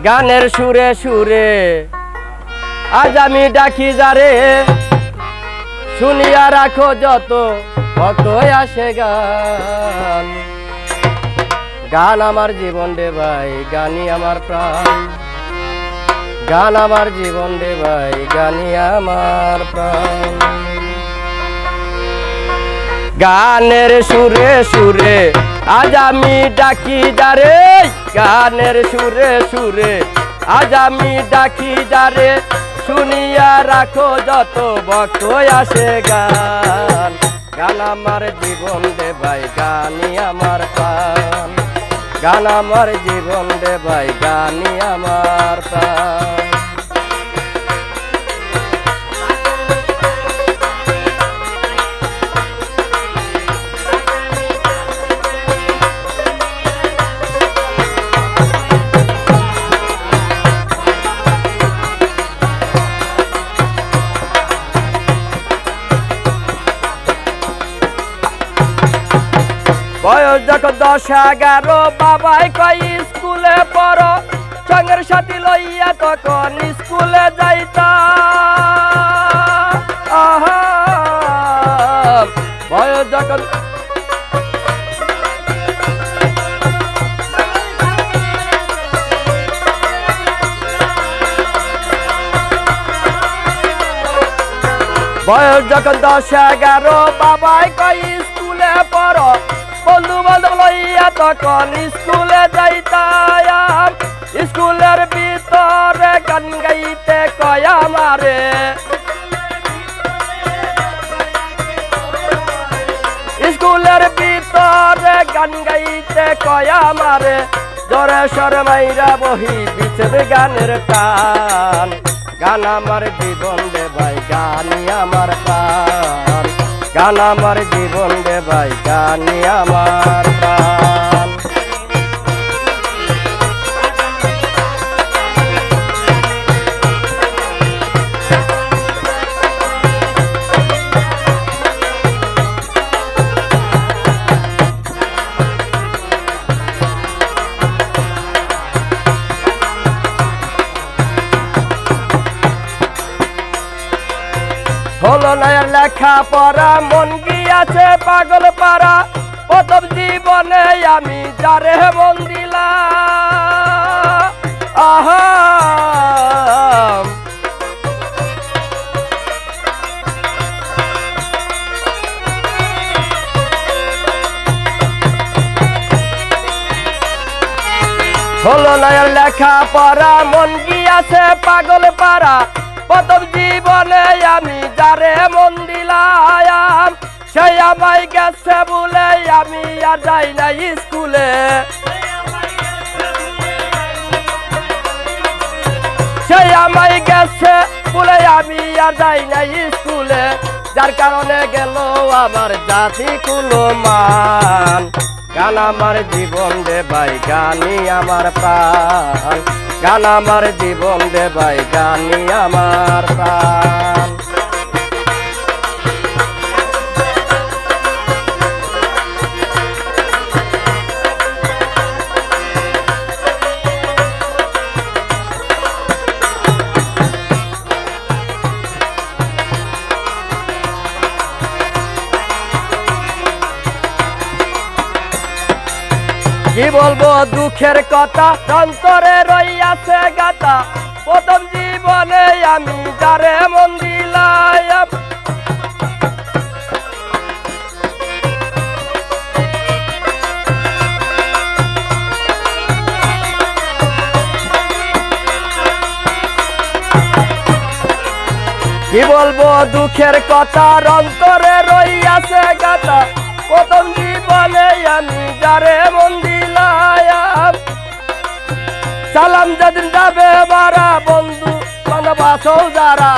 গানের সুরে সুরে আজ আমি ডাকি যারে, শুনিয়া রাখো যত ভক্ত আসে গান। গান আমার জীবন রে ভাই, গানই আমার প্রাণ। গান আমার জীবন রে ভাই, গানই আমার প্রাণ। গানের সুরে সুরে আজ আমি ডাকি যারে, গানের সুরে সুরে আজ আমি ডাকি যারে, শুনিয়া রাখো যত ভক্ত আসে গান। গান আমার জীবন রে ভাই, গানই আমার প্রাণ। গান আমার জীবন রে ভাই, গানই আমার প্রাণ। বয়স যখন 10-11 বাবাই কই স্কুলে পড়ো, সঙ্গের সাথী লইয়া তখন স্কুলে যাইতা। বয়স যখন বয়স যখন 10-11 বাবাই কই স্কুলে পড়ো, বন্ধু বান্ধব লইয়া তখন স্কুলে যাইতাম। স্কুলের ভিতরে গান গাইতে কয় আমারে, স্কুলের ভিতরে গান গাইতে কয় আমারে, জোরে সরে মাইরা বহি বিচ্ছেদ গানের টান। গান আমার জীবন রে ভাই, গানই আমার প্রাণ। গান আমার জীবন রে ভাই, গানই আমার প্রাণ। হলো না লেখা পড়া, মন গিয়াছে পাগল পারা, প্রথম জীবনে আমি যারে মন দিলাম। আহা হলো না লেখা পড়া, মন গিয়াছে পাগল পারা, প্রথম জীবনে আমি যারে মন দিলাম। সে আমায় গেছে বলে আমি আর যাই না স্কুলে, সে আমায় গেছে বলে আমি আর যাই না স্কুলে, যার কারণে গেল আমার জাতি কোনো মান। গান আমার জীবন রে ভাই, গানই আমার প্রাণ। গান আমার জীবন রে ভাই, গানই আমার প্রাণ। কি বলবো দুঃখের কথা, অন্তরে রইয়াছে গাথা, প্রথম জীবনে আমি যারে মন দিলাম। কি বলবো দুঃখের কথা, অন্তরে রইয়াছে গাথা, প্রথম জীবনে আমি যারে মন দিলাম। সালাম যেদিন যাবে বারা, বন্ধু বান্ধব আছো যারা,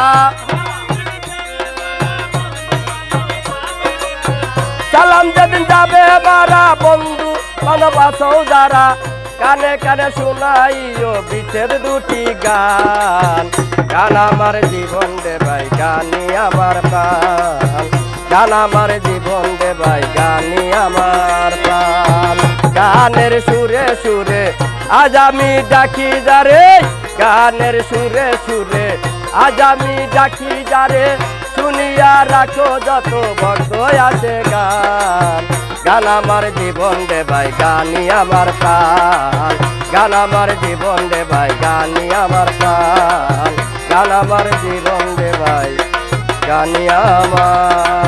সালাম যেদিন যাবে বারা, বন্ধু বান্ধব আছো যারা, কানে কানে শোনাইও বিচ্ছেদ দুটি গান। গান আমার জীবন রে ভাই, গানই আমার প্রাণ। গান আমার জীবন রে ভাই, গানই আমার প্রাণ। গান গানের সুরে সুরে আজ আমি ডাকি যারে, গানের সুরে সুরে আজ আমি ডাকি যারে, শুনিয়া রাখো যত ভক্ত আছে গান। গান আমার জীবন রে ভাই, গানই আমার প্রাণ, গান আমার জীবন রে ভাই, গানই আমার প্রাণ, গান আমার জীবন রে ভাই, গানই আমার।